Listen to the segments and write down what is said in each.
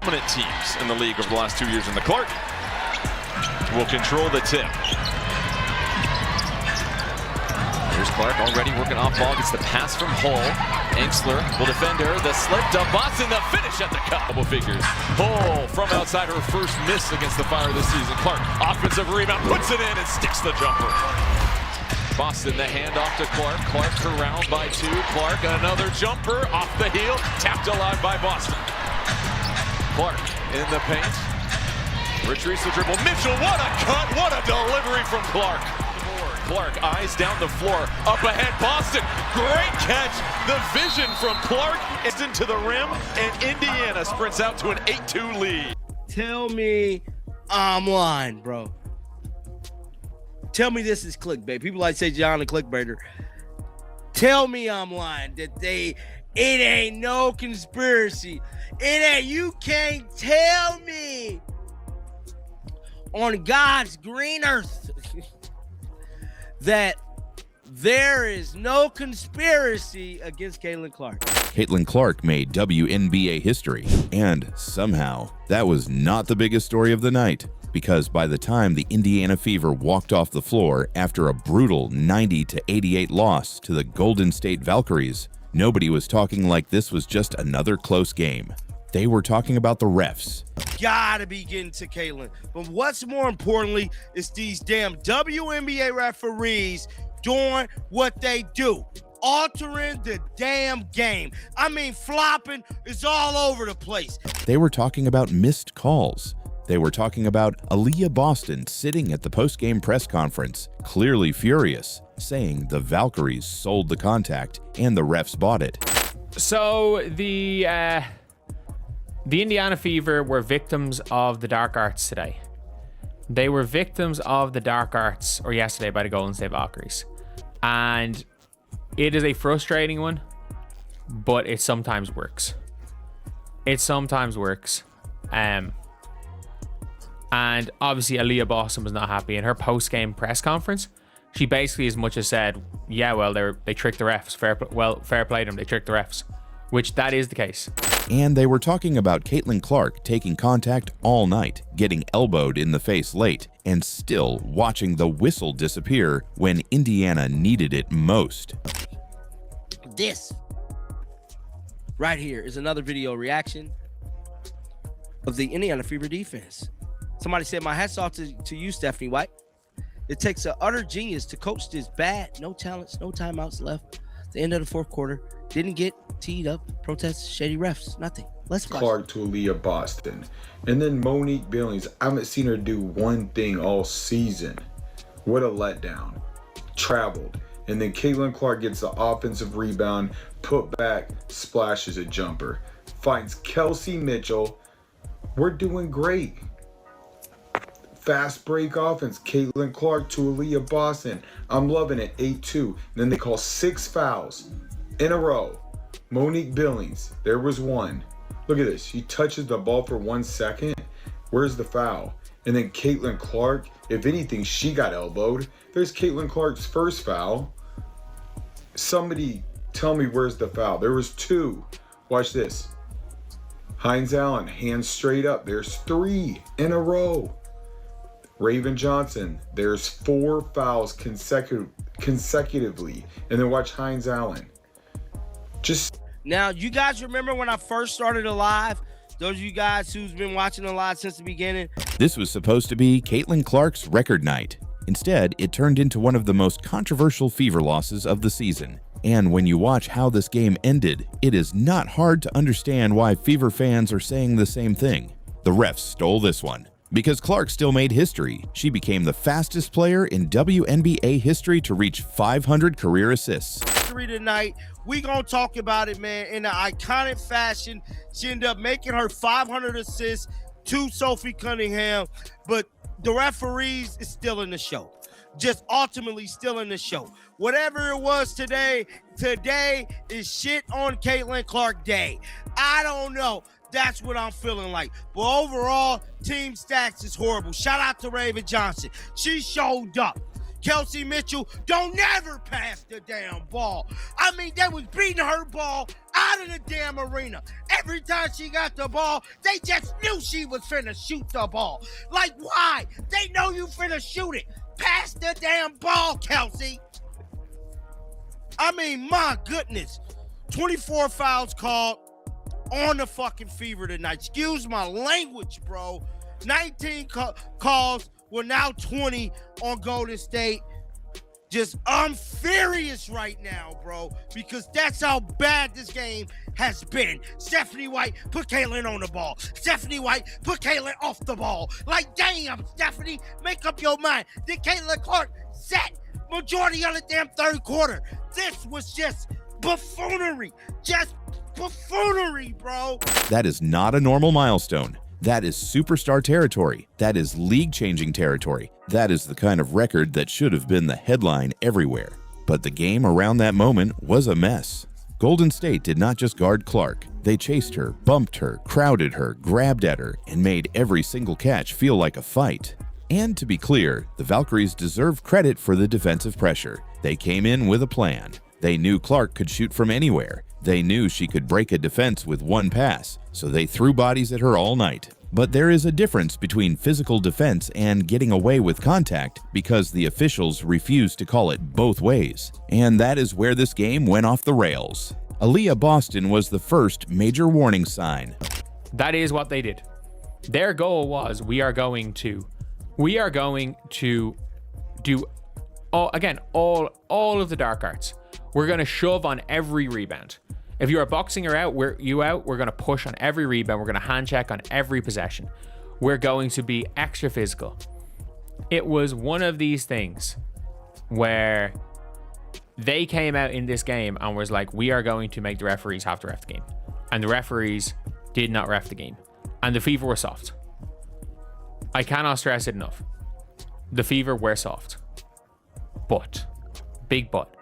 Dominant teams in the league over the last 2 years, and the Clark will control the tip. Here's Clark already working off ball, gets the pass from Hull. Engstler will defend her, the slip to Boston, the finish at the cup. Double figures. Hull from outside, her first miss against the Fire this season. Clark, offensive rebound, puts it in and sticks the jumper. Boston, the handoff to Clark. Clark corralled by two. Clark, another jumper off the heel, tapped alive by Boston. Clark in the paint. Retreats the dribble. Mitchell, what a cut, what a delivery from Clark. Clark, eyes down the floor, up ahead, Boston, great catch. The vision from Clark is into the rim, and Indiana sprints out to an 8-2 lead. Tell me I'm lying, bro. Tell me this is clickbait. People like to say John the clickbaiter. Tell me I'm lying that it ain't no conspiracy. You can't tell me on God's green earth that there is no conspiracy against Caitlin Clark. Caitlin Clark made WNBA history, and somehow that was not the biggest story of the night, because by the time the Indiana Fever walked off the floor after a brutal 90-88 loss to the Golden State Valkyries, nobody was talking like this was just another close game. They were talking about the refs. Gotta be getting to Caitlin. But what's more importantly is these damn WNBA referees doing what they do. Altering the damn game. I mean, flopping is all over the place. They were talking about missed calls. They were talking about Aaliyah Boston sitting at the post-game press conference, clearly furious, saying the Valkyries sold the contact and the refs bought it. So the Indiana Fever were victims of the dark arts today. They were victims of the dark arts, or yesterday, by the Golden State Valkyries. And it is a frustrating one, but it sometimes works. It sometimes works. And obviously Aaliyah Boston was not happy. In her post-game press conference, she basically as much as said, yeah, well, they tricked the refs. Fair play to them, they tricked the refs. Which that is the case. And they were talking about Caitlin Clark taking contact all night, getting elbowed in the face late, and still watching the whistle disappear when Indiana needed it most. This right here is another video reaction of the Indiana Fever defense. Somebody said, my hat's off to you, Stephanie White. It takes an utter genius to coach this bad, no talents, no timeouts left. The end of the fourth quarter, didn't get teed up, protests, shady refs, nothing. Let's watch. Clark to Aaliyah Boston. And then Monique Billings, I haven't seen her do one thing all season. What a letdown. Traveled. And then Caitlin Clark gets the offensive rebound, put back, splashes a jumper. Finds Kelsey Mitchell. We're doing great. Fast break offense, Caitlin Clark to Aaliyah Boston. I'm loving it, 8-2. Then they call 6 fouls in a row. Monique Billings, there was one. Look at this, she touches the ball for 1 second. Where's the foul? And then Caitlin Clark, if anything, she got elbowed. There's Caitlin Clark's first foul. Somebody tell me where's the foul. There was 2. Watch this. Hines Allen, hands straight up. There's 3 in a row. Raven Johnson, there's 4 fouls consecutively. And then watch Hines Allen. Now, you guys remember when I first started Alive? Those of you guys who's been watching Alive since the beginning. This was supposed to be Caitlin Clark's record night. Instead, it turned into one of the most controversial Fever losses of the season. And when you watch how this game ended, it is not hard to understand why Fever fans are saying the same thing. The refs stole this one. Because Clark still made history, she became the fastest player in WNBA history to reach 500 career assists. Tonight, we gonna talk about it, man, in an iconic fashion. She ended up making her 500 assists to Sophie Cunningham, but the referees is still in the show. Just ultimately still in the show. Whatever it was today is shit on Caitlin Clark day. I don't know. That's what I'm feeling like. But overall, team stats is horrible. Shout out to Raven Johnson. She showed up. Kelsey Mitchell don't never pass the damn ball. I mean, they was beating her ball out of the damn arena. Every time she got the ball, they just knew she was finna shoot the ball. Like, why? They know you finna shoot it. Pass the damn ball, Kelsey. I mean, my goodness. 24 fouls called on the fucking Fever tonight. Excuse my language, bro. 19 calls were now 20 on Golden State. I'm furious right now, bro, because that's how bad this game has been. Stephanie White, put Caitlin on the ball. Stephanie White, put Caitlin off the ball. Like, damn, Stephanie, make up your mind. Did Caitlin Clark set majority of the damn third quarter? This was just buffoonery. Just buffoonery, bro. That is not a normal milestone. That is superstar territory. That is league-changing territory. That is the kind of record that should have been the headline everywhere. But the game around that moment was a mess. Golden State did not just guard Clark. They chased her, bumped her, crowded her, grabbed at her, and made every single catch feel like a fight. And to be clear, the Valkyries deserve credit for the defensive pressure. They came in with a plan. They knew Clark could shoot from anywhere. They knew she could break a defense with one pass, so they threw bodies at her all night. But there is a difference between physical defense and getting away with contact because the officials refused to call it both ways. And that is where this game went off the rails. Aaliyah Boston was the first major warning sign. That is what they did. Their goal was, we are going to do all of the dark arts. We're going to shove on every rebound. If you are boxing her out, we're going to push on every rebound. We're going to hand check on every possession. We're going to be extra physical. It was one of these things where they came out in this game and was like, we are going to make the referees have to ref the game. And the referees did not ref the game. And the Fever were soft. I cannot stress it enough. The Fever were soft. But, big but,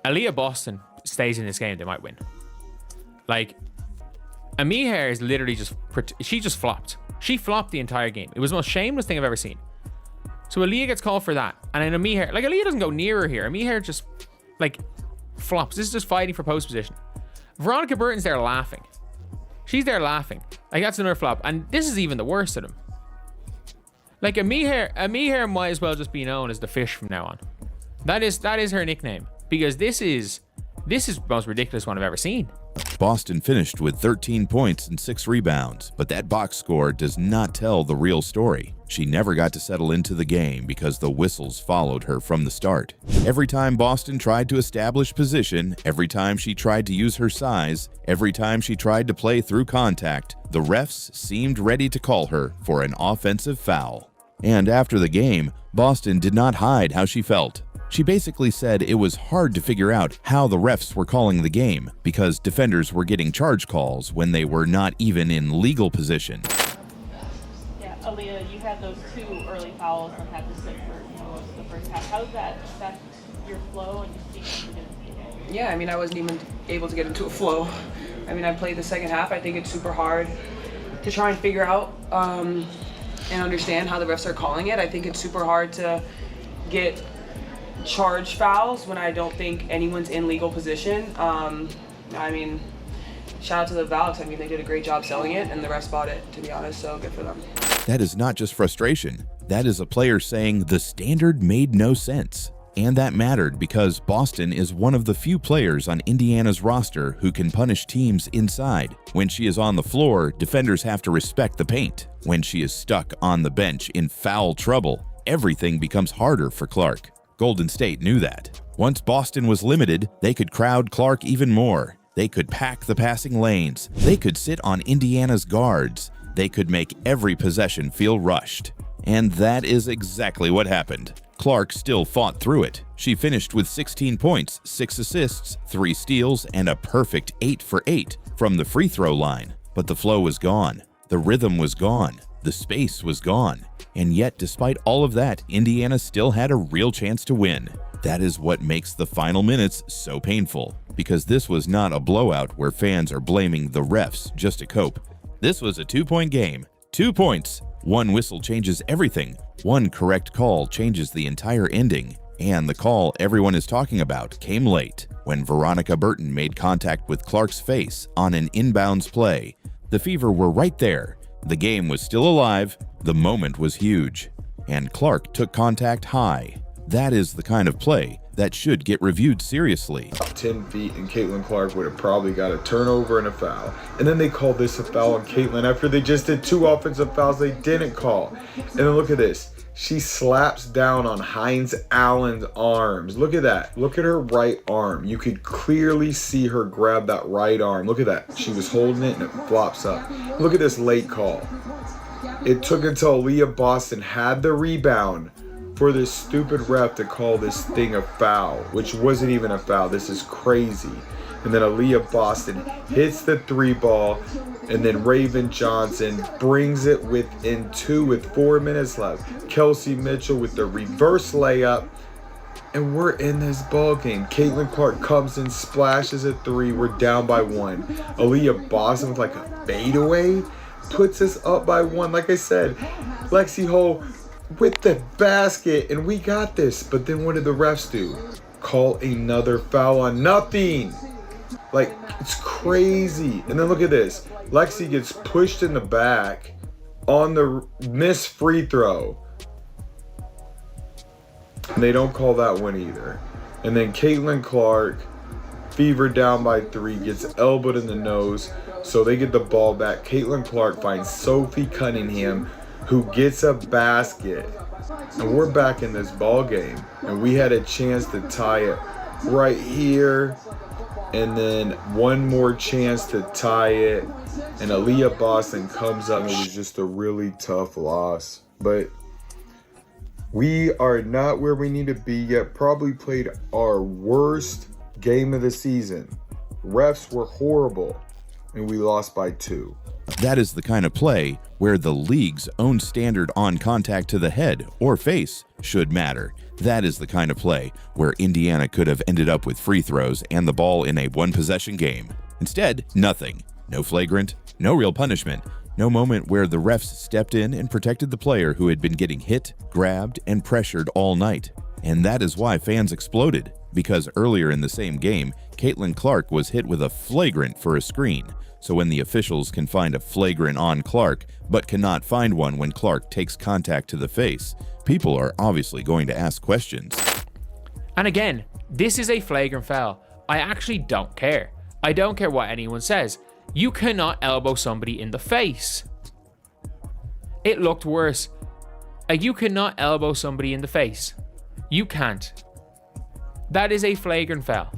Aaliyah Boston stays in this game, they might win. Like, Amihar is literally she just flopped. She flopped the entire game. It was the most shameless thing I've ever seen. So Aaliyah gets called for that. And then Amihar, like, Aaliyah doesn't go near her here. Amihar just, like, flops. This is just fighting for post position. Veronica Burton's there laughing. She's there laughing. Like, that's another flop. And this is even the worst of them. Like, Amihar might as well just be known as the fish from now on. That is her nickname. Because this is the most ridiculous one I've ever seen. Boston finished with 13 points and 6 rebounds, but that box score does not tell the real story. She never got to settle into the game because the whistles followed her from the start. Every time Boston tried to establish position, every time she tried to use her size, every time she tried to play through contact, the refs seemed ready to call her for an offensive foul. And after the game, Boston did not hide how she felt. She basically said it was hard to figure out how the refs were calling the game because defenders were getting charge calls when they were not even in legal position. Yeah, Aaliyah, you had those 2 early fouls and had to sit for most of the first half. How does that affect your flow and your team? Yeah, I mean, I wasn't even able to get into a flow. I mean, I played the second half. I think it's super hard to try and figure out and understand how the refs are calling it. I think it's super hard to get charge fouls when I don't think anyone's in legal position. I mean, shout out to the Valks. I mean, they did a great job selling it, and the refs bought it, to be honest, so good for them. That is not just frustration. That is a player saying the standard made no sense. And that mattered because Boston is one of the few players on Indiana's roster who can punish teams inside. When she is on the floor, defenders have to respect the paint. When she is stuck on the bench in foul trouble, everything becomes harder for Clark. Golden State knew that. Once Boston was limited, they could crowd Clark even more. They could pack the passing lanes. They could sit on Indiana's guards. They could make every possession feel rushed. And that is exactly what happened. Clark still fought through it. She finished with 16 points, 6 assists, 3 steals, and a perfect 8 for 8 from the free throw line. But the flow was gone. The rhythm was gone. The space was gone. And yet, despite all of that, Indiana still had a real chance to win. That is what makes the final minutes so painful, because this was not a blowout where fans are blaming the refs just to cope. This was a 2-point game. 2 points, One whistle changes everything. One correct call changes the entire ending. And the call everyone is talking about came late, when Veronica Burton made contact with Clark's face on an inbounds play. The Fever were right there. The game was still alive. The moment was huge. And Clark took contact high. That is the kind of play that should get reviewed seriously. 10 feet and Caitlin Clark would have probably got a turnover and a foul. And then they called this a foul on Caitlin after they just did 2 offensive fouls they didn't call. And then look at this. She slaps down on Hines Allen's arms. Look at that. Look at her right arm. You could clearly see her grab that right arm. Look at that. She was holding it and it flops up. Look at this late call. It took until Aaliyah Boston had the rebound for this stupid ref to call this thing a foul, which wasn't even a foul. This is crazy. And then Aaliyah Boston hits the 3 ball, and then Raven Johnson brings it within 2 with 4 minutes left. Kelsey Mitchell with the reverse layup, and we're in this ball game. Caitlin Clark comes in, splashes a 3. We're down by 1. Aaliyah Boston with like a fadeaway puts us up by 1. Like I said, Lexi Ho with the basket, and we got this. But then what did the refs do? Call another foul on nothing. Like, it's crazy. And then look at this. Lexi gets pushed in the back on the missed free throw. And they don't call that one either. And then Caitlin Clark, Fever down by 3, gets elbowed in the nose. So they get the ball back. Caitlin Clark finds Sophie Cunningham, who gets a basket. And we're back in this ball game. And we had a chance to tie it right here. And then one more chance to tie it. And Aaliyah Boston comes up. It was just a really tough loss. But we are not where we need to be yet. Probably played our worst game of the season. Refs were horrible. And we lost by 2. That is the kind of play where the league's own standard on contact to the head or face should matter. That is the kind of play where Indiana could have ended up with free throws and the ball in a one-possession game. Instead, nothing. No flagrant, no real punishment, no moment where the refs stepped in and protected the player who had been getting hit, grabbed, and pressured all night. And that is why fans exploded, because earlier in the same game, Caitlin Clark was hit with a flagrant for a screen. So when the officials can find a flagrant on Clark, but cannot find one when Clark takes contact to the face, people are obviously going to ask questions. And again, this is a flagrant foul. I actually don't care. I don't care what anyone says. You cannot elbow somebody in the face. It looked worse. Like, you cannot elbow somebody in the face. You can't. That is a flagrant foul.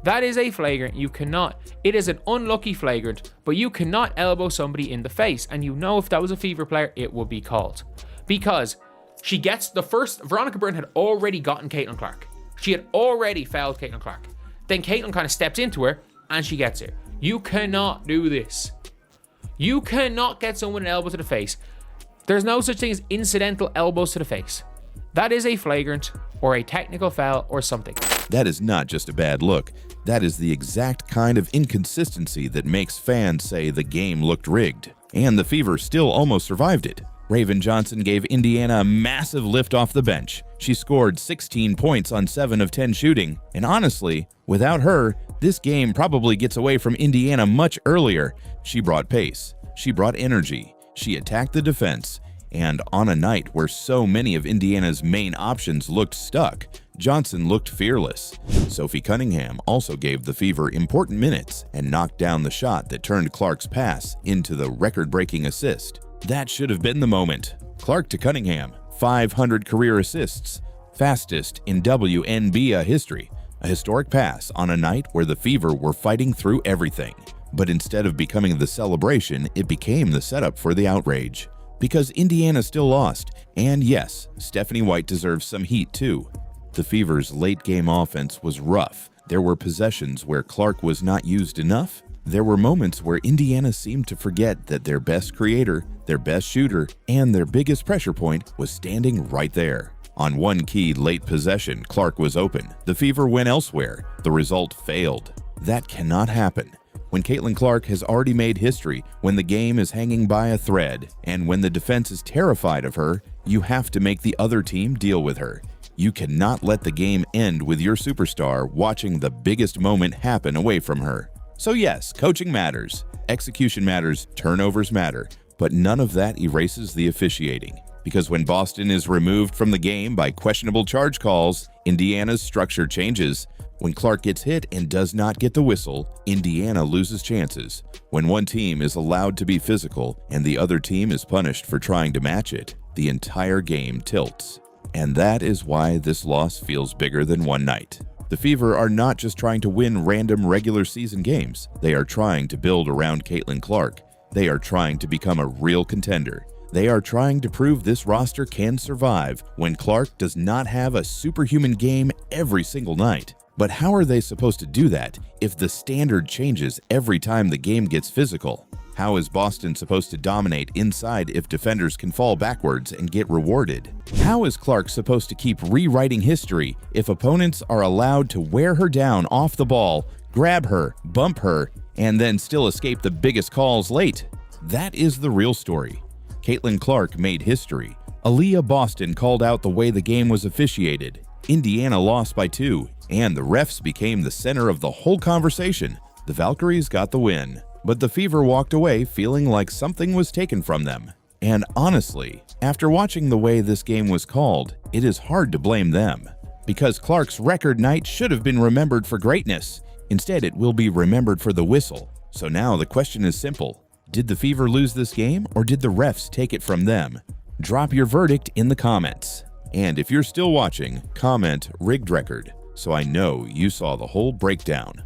That is a flagrant. You cannot. It is an unlucky flagrant, but you cannot elbow somebody in the face. And you know if that was a Fever player, it would be called. Because she gets the first, Veronica Burton had already gotten Caitlin Clark. She had already fouled Caitlin Clark. Then Caitlin kind of steps into her and she gets her. You cannot do this. You cannot get someone an elbow to the face. There's no such thing as incidental elbows to the face. That is a flagrant or a technical foul or something. That is not just a bad look. That is the exact kind of inconsistency that makes fans say the game looked rigged. And the Fever still almost survived it. Raven Johnson gave Indiana a massive lift off the bench. She scored 16 points on 7 of 10 shooting. And honestly, without her, this game probably gets away from Indiana much earlier. She brought pace. She brought energy. She attacked the defense. And on a night where so many of Indiana's main options looked stuck, Johnson looked fearless. Sophie Cunningham also gave the Fever important minutes and knocked down the shot that turned Clark's pass into the record-breaking assist. That should have been the moment. Clark to Cunningham, 500 career assists, fastest in WNBA history. A historic pass on a night where the Fever were fighting through everything. But instead of becoming the celebration, it became the setup for the outrage. Because Indiana still lost, and yes, Stephanie White deserves some heat too. The Fever's late-game offense was rough. There were possessions where Clark was not used enough. There were moments where Indiana seemed to forget that their best creator, their best shooter, and their biggest pressure point was standing right there. On one key late possession, Clark was open. The Fever went elsewhere. The result failed. That cannot happen. when Caitlin Clark has already made history, when the game is hanging by a thread, and when the defense is terrified of her, you have to make the other team deal with her. You cannot let the game end with your superstar watching the biggest moment happen away from her. So yes, coaching matters, execution matters, turnovers matter, but none of that erases the officiating. Because when Boston is removed from the game by questionable charge calls, Indiana's structure changes. When Clark gets hit and does not get the whistle, Indiana loses chances. When one team is allowed to be physical and the other team is punished for trying to match it, the entire game tilts. And that is why this loss feels bigger than one night. The Fever are not just trying to win random regular season games. They are trying to build around Caitlin Clark. They are trying to become a real contender. They are trying to prove this roster can survive when Clark does not have a superhuman game every single night. But how are they supposed to do that if the standard changes every time the game gets physical? How is Boston supposed to dominate inside if defenders can fall backwards and get rewarded? How is Clark supposed to keep rewriting history if opponents are allowed to wear her down off the ball, grab her, bump her, and then still escape the biggest calls late? That is the real story. Caitlin Clark made history. Aaliyah Boston called out the way the game was officiated. Indiana lost by 2, and the refs became the center of the whole conversation. The Valkyries got the win, but the Fever walked away feeling like something was taken from them. And honestly, after watching the way this game was called, it is hard to blame them. Because Clark's record night should have been remembered for greatness. Instead, it will be remembered for the whistle. So now the question is simple. Did the Fever lose this game, or did the refs take it from them? Drop your verdict in the comments. And if you're still watching, comment rigged record, so I know you saw the whole breakdown.